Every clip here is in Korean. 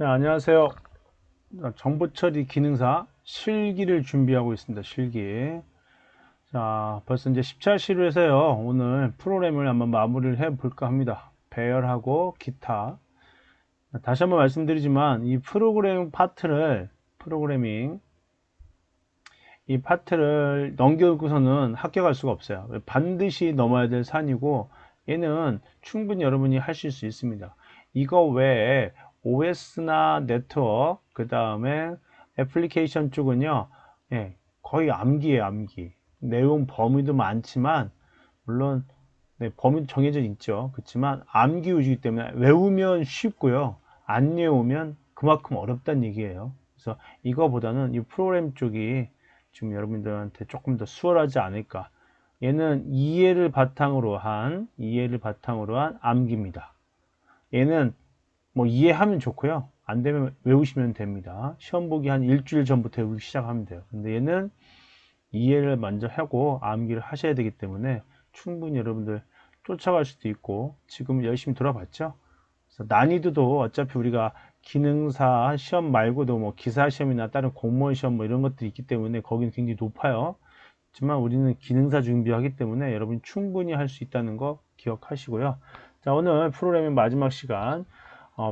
네, 안녕하세요. 정보 처리 기능사 실기를 준비하고 있습니다. 실기. 자, 벌써 이제 14시로해서요. 오늘 프로그램을 한번 마무리를 해 볼까 합니다. 배열하고 기타. 다시 한번 말씀드리지만 이 프로그래밍 이 파트를 넘겨고서는 합격할 수가 없어요. 반드시 넘어야 될 산이고 얘는 충분히 여러분이 하실 수 있습니다. 이거 외에 OS나 네트워크 그 다음에 애플리케이션 쪽은요, 예, 거의 암기예요. 암기. 내용 범위도 많지만 물론 네, 범위도 정해져 있죠. 그렇지만 암기 위주이기 때문에 외우면 쉽고요, 안 외우면 그만큼 어렵다는 얘기예요. 그래서 이거보다는 이 프로그램 쪽이 지금 여러분들한테 조금 더 수월하지 않을까. 얘는 이해를 바탕으로 한 암기입니다. 얘는 뭐 이해하면 좋고요. 안 되면 외우시면 됩니다. 시험 보기 한 일주일 전부터 외우기 시작하면 돼요. 근데 얘는 이해를 먼저 하고 암기를 하셔야 되기 때문에 충분히 여러분들 쫓아갈 수도 있고, 지금 열심히 돌아봤죠. 그래서 난이도도 어차피 우리가 기능사 시험 말고도 뭐 기사 시험이나 다른 공무원 시험 뭐 이런 것들이 있기 때문에 거기는 굉장히 높아요. 하지만 우리는 기능사 준비하기 때문에 여러분 충분히 할 수 있다는 거 기억하시고요. 자, 오늘 프로그램의 마지막 시간,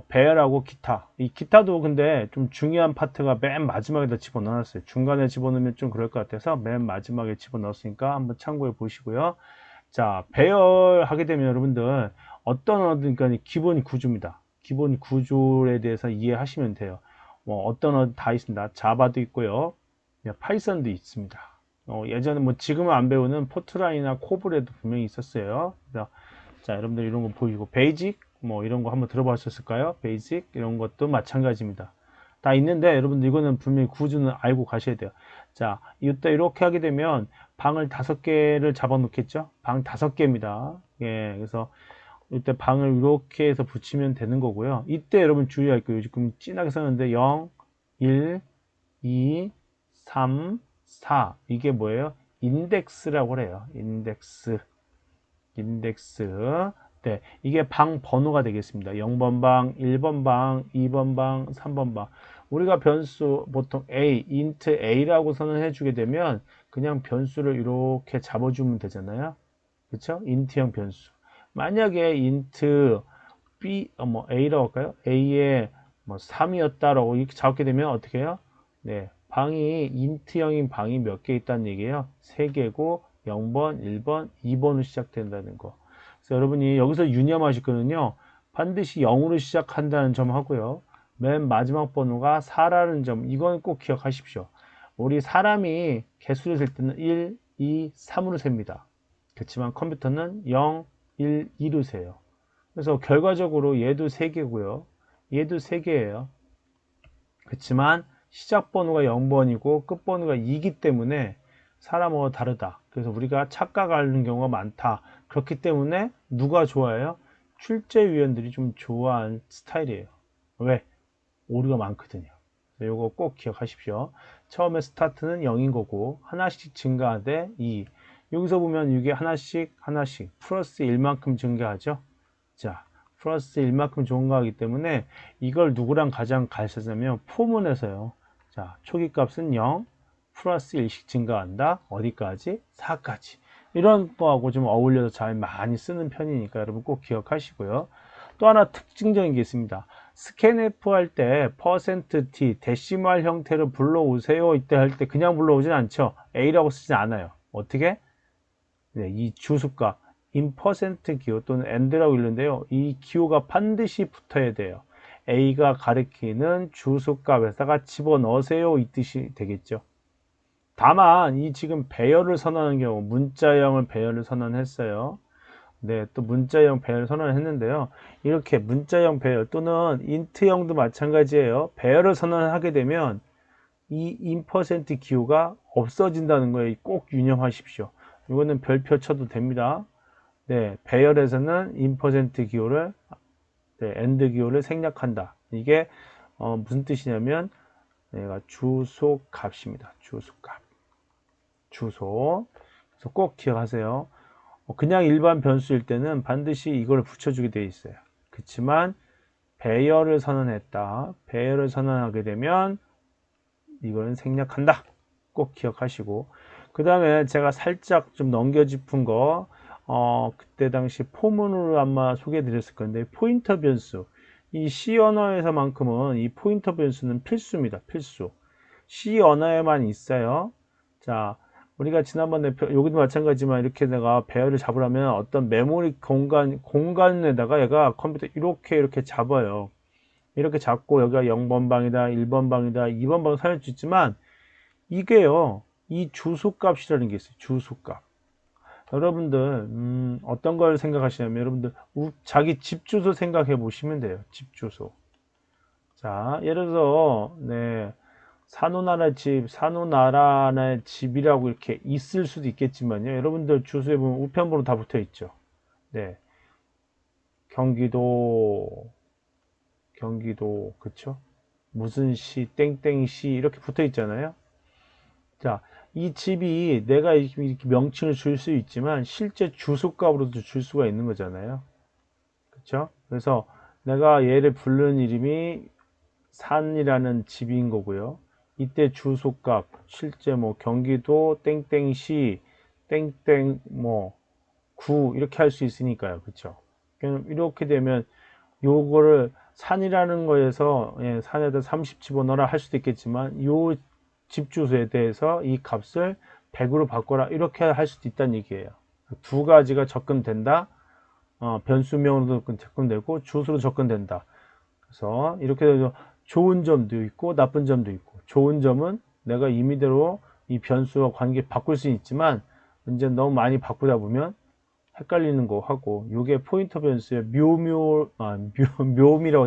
배열하고 기타. 이 기타도 근데 좀 중요한 파트가 맨 마지막에다 집어넣었어요. 중간에 집어넣으면 좀 그럴 것 같아서 맨 마지막에 집어넣었으니까 한번 참고해 보시고요. 자, 배열하게 되면 여러분들 어떤 그러니까 기본 구조입니다. 기본 구조에 대해서 이해하시면 돼요. 뭐 어떤 다 있습니다. 자바도 있고요, 파이썬도 있습니다. 예전에 뭐 지금은 안 배우는 포트라인이나 코블에도 분명히 있었어요. 그래서 자, 여러분들 이런 거 보이고 베이직 뭐 이런 거 한번 들어보셨을까요? 베이직 이런 것도 마찬가지입니다. 다 있는데 여러분들 이거는 분명히 구조는 알고 가셔야 돼요. 자, 이때 이렇게 하게 되면 방을 5개를 잡아 놓겠죠? 방 5개입니다. 예, 그래서 이때 방을 이렇게 해서 붙이면 되는 거고요. 이때 여러분 주의할 거예요. 지금 진하게 썼는데 0, 1, 2, 3, 4. 이게 뭐예요? 인덱스라고 그래요. 인덱스. 네, 이게 방 번호가 되겠습니다. 0번 방, 1번 방, 2번 방, 3번 방. 우리가 변수 보통 int a라고 선언해 주게 되면 그냥 변수를 이렇게 잡아주면 되잖아요. 그렇죠? int형 변수. 만약에 int b 뭐 a라고 할까요? a에 뭐 3이었다라고 이렇게 잡게 되면 어떻게 해요? 네, 방이 int형인 방이 몇 개 있다는 얘기예요. 3개고 0번, 1번, 2번으로 시작된다는 거. 그래서 여러분이 여기서 유념하실 거는요, 반드시 0으로 시작한다는 점 하고요, 맨 마지막 번호가 4라는 점, 이건 꼭 기억하십시오. 우리 사람이 개수를 셀 때는 1, 2, 3으로 셉니다. 그렇지만 컴퓨터는 0, 1, 2로 세요. 그래서 결과적으로 얘도 3개고요, 얘도 3개예요. 그렇지만 시작 번호가 0번이고 끝 번호가 2기 때문에 사람하고 다르다. 그래서 우리가 착각하는 경우가 많다. 그렇기 때문에 누가 좋아해요? 출제위원들이 좀 좋아하는 스타일이에요. 왜? 오류가 많거든요. 이거 꼭 기억하십시오. 처음에 스타트는 0인 거고 하나씩 증가하되 2. 여기서 보면 이게 하나씩 플러스 1만큼 증가하죠. 자, 플러스 1만큼 증가하기 때문에 이걸 누구랑 가장 같이하냐면 포문에서요. 자, 초기 값은 0, 플러스 1씩 증가한다. 어디까지? 4까지. 이런 거하고 좀 어울려서 잘 많이 쓰는 편이니까 여러분 꼭 기억하시고요. 또 하나 특징적인 게 있습니다. 스캔F 할 때 %t 데시멀 형태로 불러오세요 이때 할 때 그냥 불러오진 않죠. A라고 쓰진 않아요. 어떻게? 네, 이 주수값 in 퍼센트 기호 또는 and라고 읽는데요. 이 기호가 반드시 붙어야 돼요. A가 가리키는 주수값에다가 집어넣으세요 이 뜻이 되겠죠. 다만 이 지금 배열을 선언하는 경우 문자형을 배열을 선언했어요. 네, 또 문자형 배열 선언을 했는데요. 이렇게 문자형 배열 또는 인트형도 마찬가지예요. 배열을 선언하게 되면 이 인퍼센트 기호가 없어진다는 거에 꼭 유념하십시오. 이거는 별표 쳐도 됩니다. 네, 배열에서는 인퍼센트 기호를, 네, 엔드 기호를 생략한다. 이게 무슨 뜻이냐면 얘가 주소 값입니다. 주소 값. 주소. 그래서 꼭 기억하세요. 그냥 일반 변수일 때는 반드시 이걸 붙여주게 되어 있어요. 그렇지만 배열을 선언했다. 배열을 선언하게 되면 이거는 생략한다. 꼭 기억하시고. 그 다음에 제가 살짝 좀 넘겨짚은 거, 그때 당시 포문으로 아마 소개해 드렸을 건데, 포인터 변수. 이 C 언어에서만큼은 이 포인터 변수는 필수입니다. 필수. C 언어에만 있어요. 자, 우리가 지난번에, 여기도 마찬가지지만 이렇게 내가 배열을 잡으려면 어떤 메모리 공간에다가 얘가 컴퓨터 이렇게 잡아요. 이렇게 잡고 여기가 0번 방이다, 1번 방이다, 2번 방 사용할 수 있지만, 이게요, 이 주소값이라는 게 있어요. 주소값. 여러분들 어떤 걸 생각하시냐면 여러분들 자기 집 주소 생각해 보시면 돼요. 집 주소. 자, 예를 들어서 네, 산호나라의 집이라고 이렇게 있을 수도 있겠지만요. 여러분들 주소에 보면 우편번호 다 붙어 있죠. 네, 경기도 그쵸? 무슨 시 땡땡시 이렇게 붙어 있잖아요. 자, 이 집이 내가 이렇게 명칭을 줄 수 있지만 실제 주소값으로도 줄 수가 있는 거잖아요. 그렇죠? 그래서 내가 얘를 부르는 이름이 산이라는 집인 거고요. 이때 주소값 실제 뭐 경기도 땡땡시 땡땡 뭐 구 이렇게 할 수 있으니까요. 그렇죠? 이렇게 되면 요거를 산이라는 거에서 산에다 30 집어넣어라 할 수도 있겠지만 요 집 주소에 대해서 이 값을 100으로 바꿔라 이렇게 할 수도 있다는 얘기예요. 두 가지가 접근된다. 변수명으로도 접근되고 주소로 접근된다. 그래서 이렇게 해서 좋은 점도 있고 나쁜 점도 있고, 좋은 점은 내가 임의대로 이 변수와 관계 바꿀 수 있지만 이제 너무 많이 바꾸다 보면 헷갈리는 거 하고, 요게 포인터 변수의 묘미라고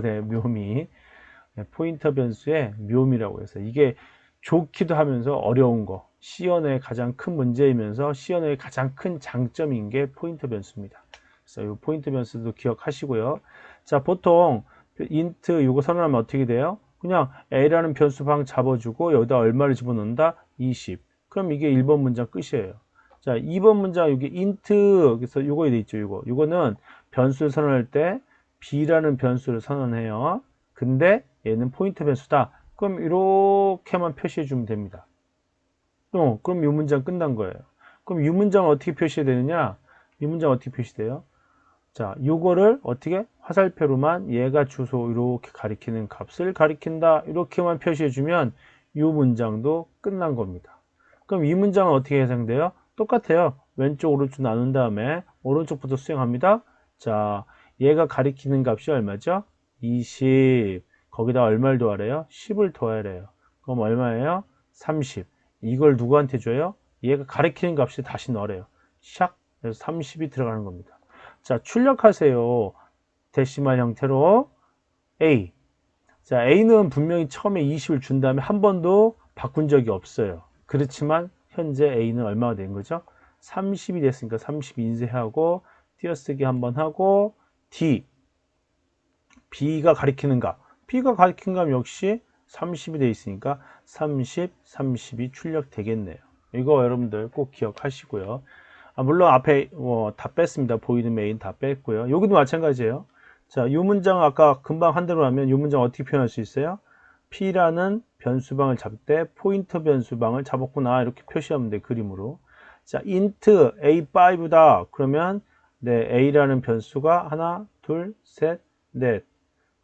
해요. 묘미. 포인터 변수의 묘미라고 해서 이게 좋기도 하면서 어려운 거, C 언어의 가장 큰 문제이면서 C 언어의 가장 큰 장점인 게 포인터 변수입니다. 그래서 이 포인터 변수도 기억하시고요. 자, 보통 인트 이거 선언하면 어떻게 돼요? 그냥 A라는 변수방 잡아주고 여기다 얼마를 집어넣는다? 20. 그럼 이게 1번 문장 끝이에요. 자, 2번 문장 여기 인트, 그래서 요거 돼 있죠. 요거는 변수를 선언할 때 B라는 변수를 선언해요. 근데 얘는 포인터 변수다. 그럼 이렇게만 표시해 주면 됩니다. 그럼 이 문장 끝난 거예요. 그럼 이 문장은 어떻게 표시해야 되느냐? 이 문장 어떻게 표시돼요? 자, 요거를 어떻게? 화살표로만 얘가 주소 이렇게 가리키는 값을 가리킨다. 이렇게만 표시해 주면 이 문장도 끝난 겁니다. 그럼 이 문장은 어떻게 해석돼요? 똑같아요. 왼쪽 오른쪽 나눈 다음에 오른쪽부터 수행합니다. 자, 얘가 가리키는 값이 얼마죠? 20. 거기다 얼마를 더하래요? 10을 더하래요. 그럼 얼마예요? 30. 이걸 누구한테 줘요? 얘가 가리키는 값에 다시 넣으래요. 샥. 그래서 30이 들어가는 겁니다. 자, 출력하세요. 데시말 형태로 A. 자, A는 분명히 처음에 20을 준 다음에 한 번도 바꾼 적이 없어요. 그렇지만 현재 A는 얼마가 된 거죠? 30이 됐으니까 30 인쇄하고 띄어쓰기 한번 하고 D. B가 가리키는 값. B가 가리킨 값 역시 30이 되어 있으니까 30, 30이 출력되겠네요. 이거 여러분들 꼭 기억하시고요. 물론 앞에 다 뺐습니다. 보이는 메인 다 뺐고요. 여기도 마찬가지예요. 자, 이 문장 아까 금방 한 대로 하면 이 문장 어떻게 표현할 수 있어요? P라는 변수방을 잡을 때 포인터 변수방을 잡았구나 이렇게 표시하면 돼. 그림으로. 자, int A5다. 그러면 네, A라는 변수가 하나, 둘, 셋, 넷.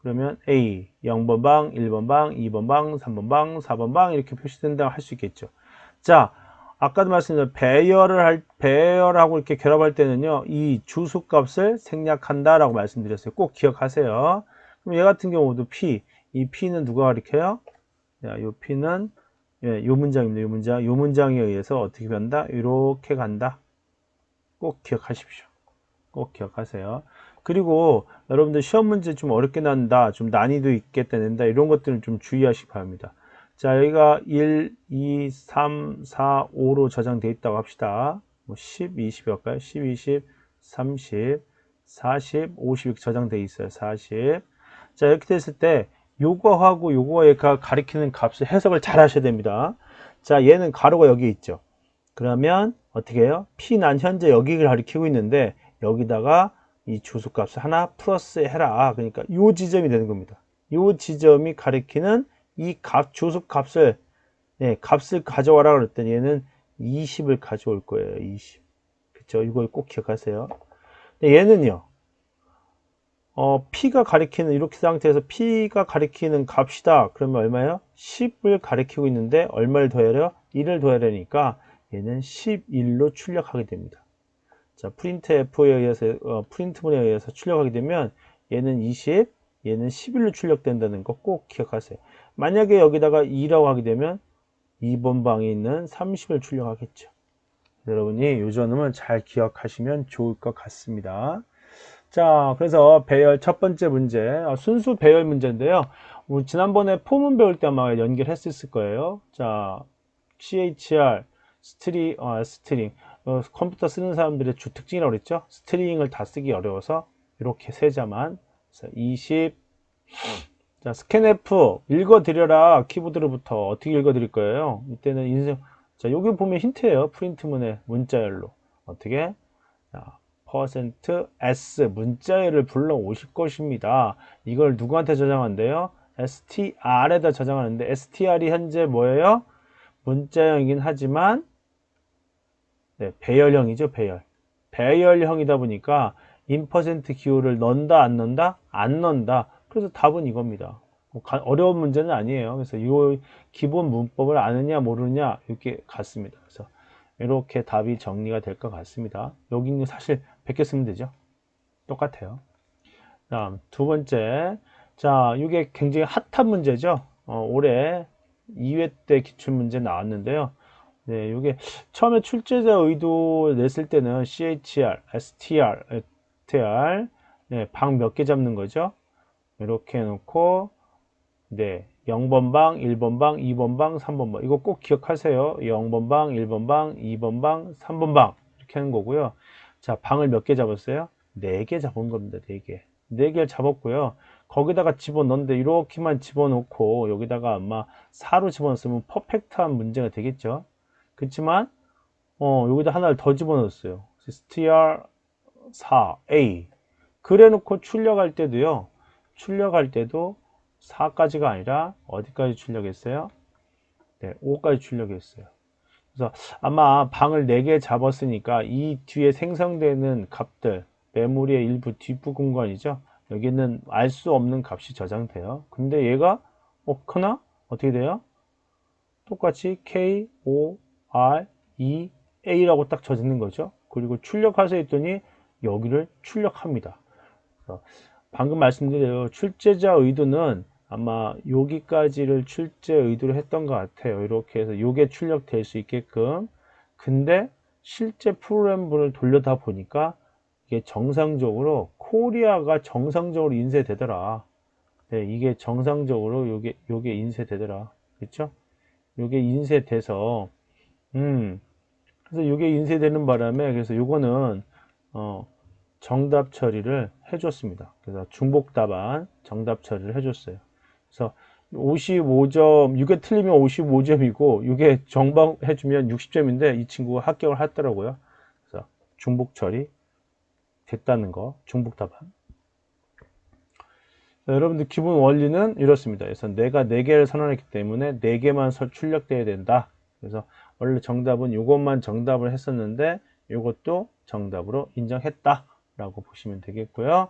그러면 A 0번 방, 1번 방, 2번 방, 3번 방, 4번 방 이렇게 표시된다고 할 수 있겠죠. 자, 아까도 말씀드린 배열하고 이렇게 결합할 때는요, 이 주소값을 생략한다라고 말씀드렸어요. 꼭 기억하세요. 그럼 얘 같은 경우도 P, 이 P는 누가 가리켜요? 자, 요 P는 요 문장입니다. 요 문장, 요 문장에 의해서 어떻게 변다? 이렇게 간다. 꼭 기억하십시오. 꼭 기억하세요. 그리고 여러분들 시험 문제 좀 어렵게 난다, 좀 난이도 있겠다, 낸다 이런 것들은 좀 주의하시기 바랍니다. 자, 여기가 1, 2, 3, 4, 5로 저장되어 있다고 합시다. 10, 20 할까요? 10, 20, 30, 40, 50 이렇게 저장되어 있어요. 40. 자, 이렇게 됐을 때 요거하고 요거가 가리키는 값을 해석을 잘 하셔야 됩니다. 자, 얘는 가로가 여기 있죠. 그러면 어떻게 해요? P 난 현재 여기를 가리키고 있는데 여기다가 이 주소값을 하나 플러스 해라. 그러니까 요 지점이 되는 겁니다. 요 지점이 가리키는 이 주소값을 값을 가져와라 그랬더니 얘는 20을 가져올 거예요. 20. 그쵸? 이걸 꼭 기억하세요. 얘는요. P가 가리키는 이렇게 상태에서 P가 가리키는 값이다. 그러면 얼마예요? 10을 가리키고 있는데 얼마를 더해요? 1을 더해야 되니까 얘는 11로 출력하게 됩니다. 자, 프린트F에 의해서 프린트문에 의해서 출력하게 되면 얘는 20, 얘는 11로 출력된다는 거 꼭 기억하세요. 만약에 여기다가 2라고 하게 되면 2번 방에 있는 30을 출력하겠죠. 여러분이 이 점은 잘 기억하시면 좋을 것 같습니다. 자, 그래서 배열 첫 번째 문제, 순수 배열 문제인데요. 우리 지난번에 포문 배울 때 아마 연결했을 거예요. 자, CHR, 스트링, 컴퓨터 쓰는 사람들의 주 특징이라고 그랬죠. 스트링을 다 쓰기 어려워서 이렇게 세자만 20. 자, 스캔F 읽어드려라. 키보드로부터 어떻게 읽어드릴 거예요? 이때는 자, 여기 보면 힌트예요. 프린트문의 문자열로 어떻게? 자, %s 문자열을 불러 오실 것입니다. 이걸 누구한테 저장한대요? str에다 저장하는데 str이 현재 뭐예요? 문자형이긴 하지만 배열형이죠. 배열형이다 보니까 인퍼센트 기호를 넣는다 안 넣는다? 안 넣는다. 그래서 답은 이겁니다. 어려운 문제는 아니에요. 그래서 이 기본 문법을 아느냐 모르느냐 이렇게 같습니다. 그래서 이렇게 답이 정리가 될 것 같습니다. 여기는 사실 100개 쓰면 되죠. 똑같아요. 다음 두 번째, 자, 이게 굉장히 핫한 문제죠. 올해 2회 때 기출문제 나왔는데요. 네, 이게 처음에 출제자 의도 냈을 때는 CHR, STR, TR, 네, 방 몇 개 잡는 거죠. 이렇게 해놓고, 네, 0번 방, 1번 방, 2번 방, 3번 방. 이거 꼭 기억하세요. 0번 방, 1번 방, 2번 방, 3번 방. 이렇게 하는 거고요. 자, 방을 몇 개 잡았어요? 4개 잡은 겁니다. 4개. 4개를 잡았고요. 거기다가 집어넣는데 이렇게만 집어넣고 여기다가 아마 4로 집어넣었으면 퍼펙트한 문제가 되겠죠. 그렇지만 여기다 하나를 더 집어넣었어요. str4a 그래 놓고 출력할 때도요. 출력할 때도 4까지가 아니라 어디까지 출력했어요? 네, 5까지 출력했어요. 그래서 아마 방을 4개 잡았으니까 이 뒤에 생성되는 값들, 메모리의 일부 뒷부 공간이죠. 여기는 알 수 없는 값이 저장돼요. 근데 얘가 크나? 어떻게 돼요? 똑같이 K, O, R, E, A라고 딱 적는 거죠. 그리고 출력하세요 했더니 여기를 출력합니다. 방금 말씀드린 대로 출제자 의도는 아마 여기까지를 출제 의도로 했던 것 같아요. 이렇게 해서 이게 출력될 수 있게끔. 근데 실제 프로그램을 돌려다 보니까 이게 정상적으로 코리아가 정상적으로 인쇄되더라. 네, 이게 정상적으로 요게 인쇄되더라. 그렇죠? 요게 인쇄돼서 그래서 요게 인쇄되는 바람에 그래서 요거는 정답 처리를 해줬습니다. 그래서 중복 답안 정답 처리를 해줬어요. 그래서 55점, 6개 틀리면 55점이고 6개 정방해주면 60점인데 이 친구가 합격을 했더라고요. 그래서 중복 처리 됐다는 거, 중복 답안. 여러분들 기본 원리는 이렇습니다. 그래서 내가 4개를 선언했기 때문에 4개만 출력돼야 된다. 그래서 원래 정답은 이것만 정답을 했었는데 이것도 정답으로 인정했다 라고 보시면 되겠고요.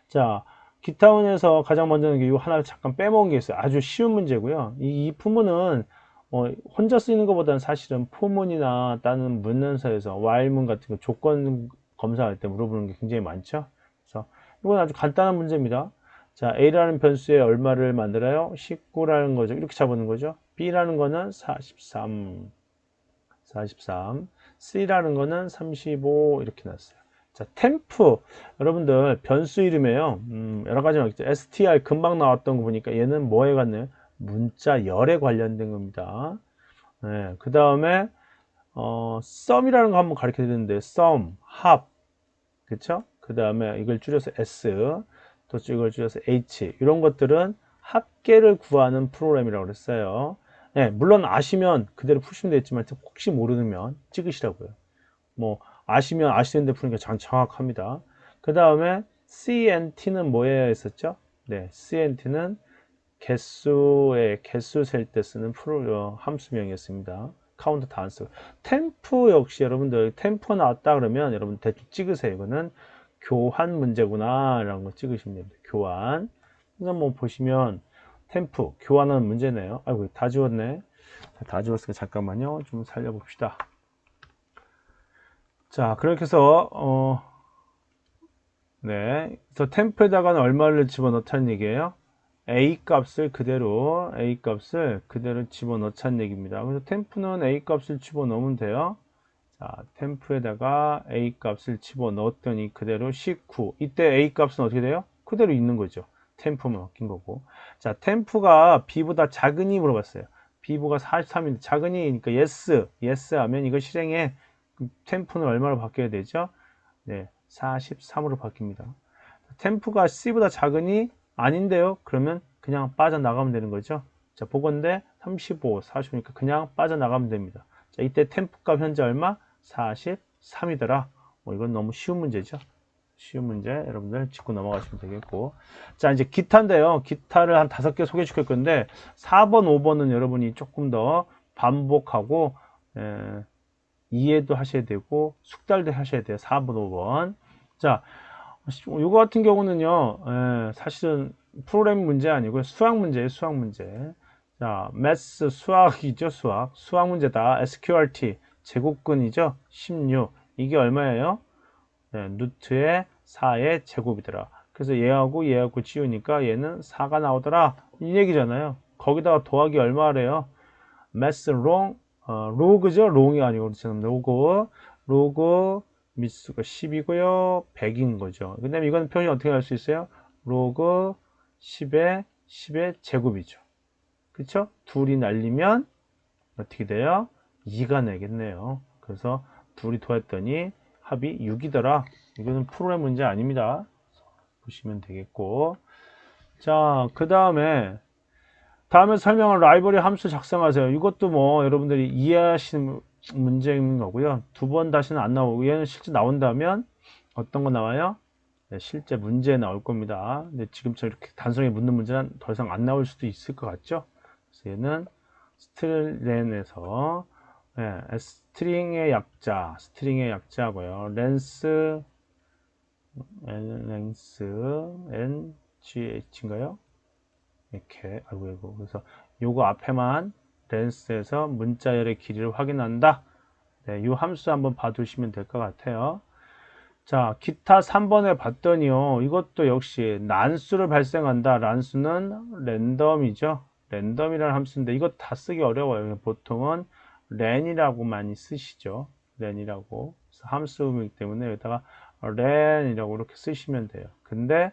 자, 기타원에서 가장 먼저는 이거 하나 잠깐 빼먹은 게 있어요. 아주 쉬운 문제고요. 이 포문은 혼자 쓰이는 것보다는 사실은 포문이나 다른 문헌서에서 while문 같은 거 조건 검사할 때 물어보는 게 굉장히 많죠. 그래서 이건 아주 간단한 문제입니다. 자, A라는 변수에 얼마를 만들어요? 19라는 거죠. 이렇게 잡는 거죠. B라는 거는 43, C라는 거는 35 이렇게 났어요. 자, 템프 여러분들 변수 이름에요. 여러 가지 나왔죠. str 금방 나왔던 거 보니까 얘는 뭐에 관련? 문자 열에 관련된 겁니다. 네, 그 다음에 sum이라는 거 한번 가르쳐 드렸는데 sum, 합, 그렇죠? 그 다음에 이걸 줄여서 s, 또 이걸 줄여서 h 이런 것들은 합계를 구하는 프로그램이라고 그랬어요. 네, 물론 아시면 그대로 푸시면 되겠지만 혹시 모르면 찍으시라고요. 뭐 아시면 아시는데 푸니까 정확합니다. 그 다음에 CNT는 뭐예요 했었죠? 네, CNT는 개수 셀 때 쓰는 함수명이었습니다. 카운트 단수. 템프 역시 여러분들 템프가 나왔다 그러면 여러분 대충 찍으세요. 이거는 교환 문제구나 라는 거 찍으시면 됩니다. 교환. 그래서 뭐 보시면 템프 교환하는 문제네요. 아이고 다 지웠네. 다 지웠으니까 잠깐만요. 좀 살려봅시다. 자, 그렇게 해서 네, 그래서 템프에다가는 얼마를 집어넣자는 얘기예요? A 값을 그대로 집어넣자는 얘기입니다. 그래서 템프는 A 값을 집어넣으면 돼요. 자, 템프에다가 A 값을 집어넣었더니 그대로 19. 이때 A 값은 어떻게 돼요? 그대로 있는 거죠. 템프만 바뀐 거고. 자, 템프가 B보다 작으니 물어봤어요. B보다 43인데 작으니니까 yes 하면 이거 실행해. 템프는 얼마로 바뀌어야 되죠? 네, 43으로 바뀝니다. 템프가 C보다 작으니 아닌데요? 그러면 그냥 빠져나가면 되는 거죠. 자, 보건대 35, 45니까 그냥 빠져나가면 됩니다. 자, 이때 템프 값 현재 얼마? 43이더라. 이건 너무 쉬운 문제죠. 쉬운 문제 여러분들 짚고 넘어가시면 되겠고. 자, 이제 기타인데요. 기타를 한 5개 소개해 줄 건데 4번, 5번은 여러분이 조금 더 반복하고 이해도 하셔야 되고 숙달도 하셔야 돼요. 4번, 5번. 자, 이거 같은 경우는요, 사실은 프로그램 문제 아니고 수학 문제예요, 수학 문제. 자, 매스 수학이죠, 수학 문제다. SQRT 제곱근이죠, 16. 이게 얼마예요? 네, 루트의 4의 제곱이더라. 그래서 얘하고 지우니까 얘는 4가 나오더라. 이 얘기잖아요. 거기다가 더하기 얼마래요? 매스 로그죠, 롱이 아니고 로그 미수가 10이고요. 100인 거죠. 그 다음에 이건 표현이 어떻게 할 수 있어요? 로그 10의 제곱이죠. 그쵸? 둘이 날리면 어떻게 돼요? 2가 나겠네요. 그래서 둘이 더했더니 합이 6이더라. 이거는 프로그램 문제 아닙니다. 보시면 되겠고. 자, 그 다음에 설명한 라이브러리 함수 작성하세요. 이것도 뭐 여러분들이 이해하시는 문제인 거고요. 2번 다시는 안 나오고 얘는 실제 나온다면 어떤 거 나와요? 네, 실제 문제에 나올 겁니다. 근데 지금처럼 이렇게 단순하게 묻는 문제는 더 이상 안 나올 수도 있을 것 같죠? 그래서 얘는 스트렌에서 스트링의 약자고요. 렌스 NGH인가요? 이렇게 그래서 요거 앞에만 렌스에서 문자열의 길이를 확인한다. 네, 이 함수 한번 봐두시면 될 것 같아요. 자, 기타 3번에 봤더니요. 이것도 역시 난수를 발생한다. 난수는 랜덤이죠. 랜덤이라는 함수인데 이거 다 쓰기 어려워요. 보통은 렌이라고 많이 쓰시죠. 렌이라고. 함수이기 때문에 여기다가 렌이라고 이렇게 쓰시면 돼요. 근데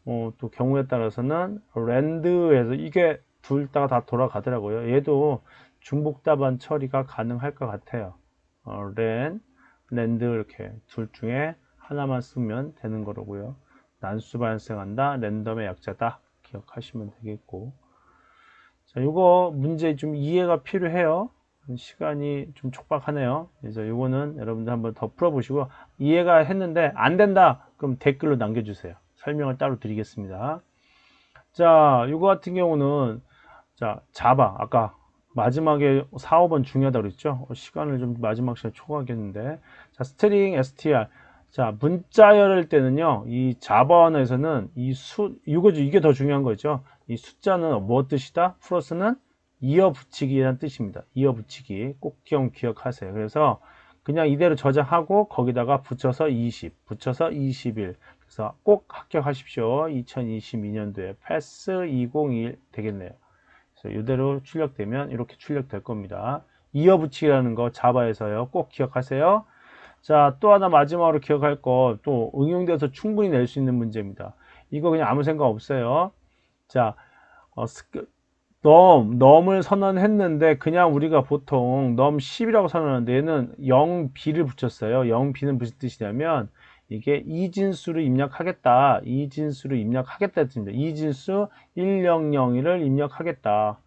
또 경우에 따라서는 랜드에서 이게 둘 다가 다 돌아가더라고요. 얘도 중복 답안 처리가 가능할 것 같아요. 랜드 이렇게 둘 중에 하나만 쓰면 되는 거로고요. 난수 발생한다. 랜덤의 약자다. 기억하시면 되겠고. 자, 이거 문제 좀 이해가 필요해요. 시간이 좀 촉박하네요. 그래서 이거는 여러분들 한번 더 풀어보시고 이해가 했는데 안 된다. 그럼 댓글로 남겨주세요. 설명을 따로 드리겠습니다. 자, 이거 같은 경우는 자, 자바 아까 마지막에 4, 5번 중요하다고 그랬죠? 시간을 좀 마지막 시간에 초과하겠는데 자, 스트링 str 자, 문자열일 때는요, 이 자바 언어에서는 이거죠. 이게 더 중요한 거죠. 이 숫자는 뭐 뜻이다? 플러스는 이어붙이기라는 뜻입니다. 이어붙이기. 꼭 기억하세요. 그래서 그냥 이대로 저장하고 거기다가 붙여서 20, 붙여서 21. 그래서 꼭 합격하십시오. 2022년도에 패스 201 되겠네요. 그래서 이대로 출력되면 이렇게 출력될 겁니다. 이어붙이기라는 거 자바에서요. 꼭 기억하세요. 자, 또 하나 마지막으로 기억할 거, 또 응용돼서 충분히 낼 수 있는 문제입니다. 이거 그냥 아무 생각 없어요. 자, 넘을 선언했는데 그냥 우리가 보통 넘 10이라고 선언하는데 얘는 0b를 붙였어요. 0b는 무슨 뜻이냐면 이게 이진수를 입력하겠다. 이진수를 입력하겠다 뜻입니다. 이진수 1001을 입력하겠다.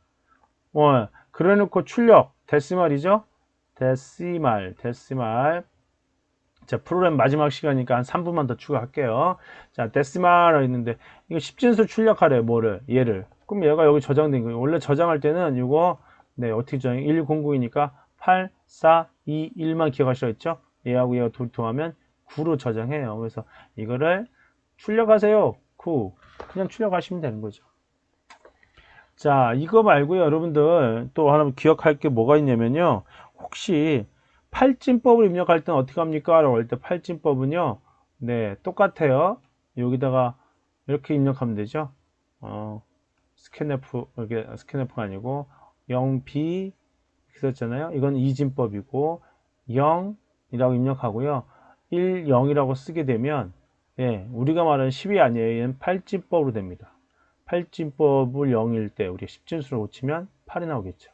그래 놓고 출력 데시말이죠. 데시말. 자, 프로그램 마지막 시간이니까 한 3분만 더 추가할게요. 자, 데시말로 있는데 이거 10진수 출력하래. 뭐를? 얘를. 그럼 얘가 여기 저장된 거예요. 원래 저장할 때는 이거 네, 어떻게 저장해? 1009이니까 8, 4, 2, 1만 기억하시라 했죠? 얘하고 얘가 돌통하면 9로 저장해요. 그래서 이거를 출력하세요. 9. 그냥 출력하시면 되는 거죠. 자, 이거 말고요, 여러분들 또 하나 기억할 게 뭐가 있냐면요. 혹시 팔진법을 입력할 때는 어떻게 합니까? 라고 할 때 팔진법은요, 네, 똑같아요. 여기다가 이렇게 입력하면 되죠. 스캔F, 이게 스캔F가 아니고 0B 있었잖아요. 이건 이진법이고 0이라고 입력하고요. 1, 0이라고 쓰게 되면 예, 우리가 말하는 10이 아니에요. 얘는 팔진법으로 됩니다. 팔진법을 0일 때 우리 10진수를 고치면 8이 나오겠죠.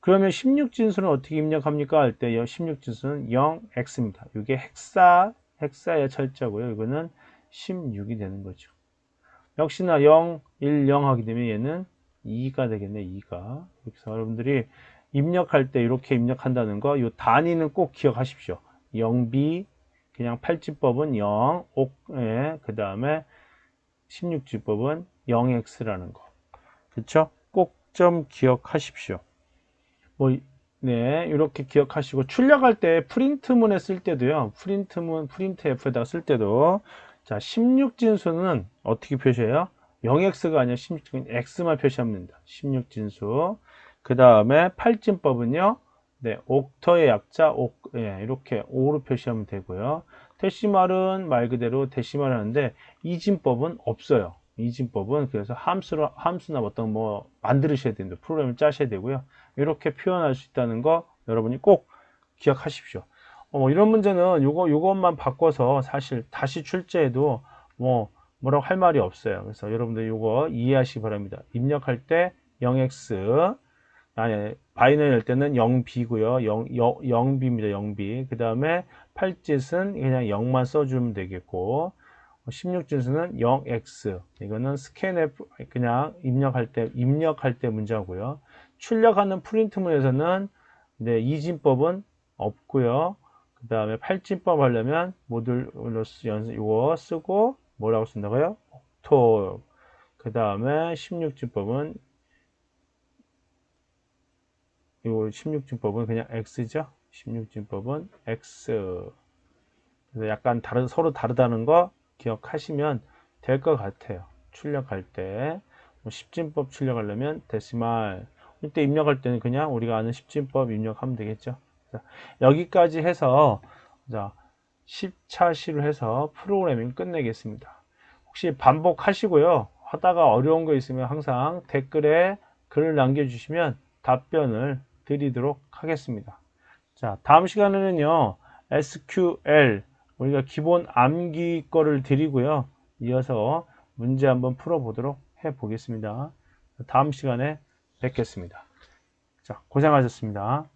그러면 16진수는 어떻게 입력합니까? 할 때 16진수는 0x입니다. 이게 헥사의 철자고요. 이거는 16이 되는 거죠. 역시나 0, 1, 0 하게 되면 얘는 2가 되겠네. 2가. 그래서 여러분들이 입력할 때 이렇게 입력한다는 거, 이 단위는 꼭 기억하십시오. 0b, 그냥 팔진법은 0, 그 다음에 16진법은 0x라는 거. 그쵸? 꼭 좀 기억하십시오. 뭐, 네, 이렇게 기억하시고, 출력할 때 프린트문에 쓸 때도요, 프린트F에다가 쓸 때도, 자, 16진수는 어떻게 표시해요? 0x가 아니라 16진수, x만 표시하면 됩니다. 16진수. 그 다음에 팔진법은요, 네, 옥터의 약자, 예, 이렇게 5로 표시하면 되고요. 데시말은 말 그대로 데시말 하는데, 이진법은 없어요. 이진법은 그래서 함수나 어떤 뭐 만들으셔야 됩니다. 프로그램을 짜셔야 되고요. 이렇게 표현할 수 있다는 거 여러분이 꼭 기억하십시오. 이런 문제는 요것만 바꿔서 사실 다시 출제해도 뭐라고 할 말이 없어요. 그래서 여러분들 요거 이해하시기 바랍니다. 입력할 때 0x, 아니, 바이너리 할 때는 0b고요. 0b입니다. 0b. 그 다음에 팔짓은 그냥 0만 써주면 되겠고, 16진수는 0x. 이거는 스캔F, 그냥 입력할 때 문제고요. 출력하는 프린트문에서는 네, 이진법은 없고요. 그 다음에 팔진법 하려면 모듈러스 연습 이거 쓰고 뭐라고 쓴다고요? 옥토. 그 다음에 16진법은 이거 16진법은 그냥 x죠. 16진법은 x. 그래서 약간 서로 다르다는 거 기억하시면 될 것 같아요. 출력할 때 10진법 출력하려면 데시말 이때 입력할 때는 그냥 우리가 아는 10진법 입력하면 되겠죠. 자, 여기까지 해서 자, 10차 시로 해서 프로그래밍 끝내겠습니다. 혹시 반복하시고요. 하다가 어려운 거 있으면 항상 댓글에 글을 남겨주시면 답변을 드리도록 하겠습니다. 자, 다음 시간에는요. SQL 우리가 기본 암기 거를 드리고요. 이어서 문제 한번 풀어보도록 해보겠습니다. 다음 시간에 뵙겠습니다. 자, 고생하셨습니다.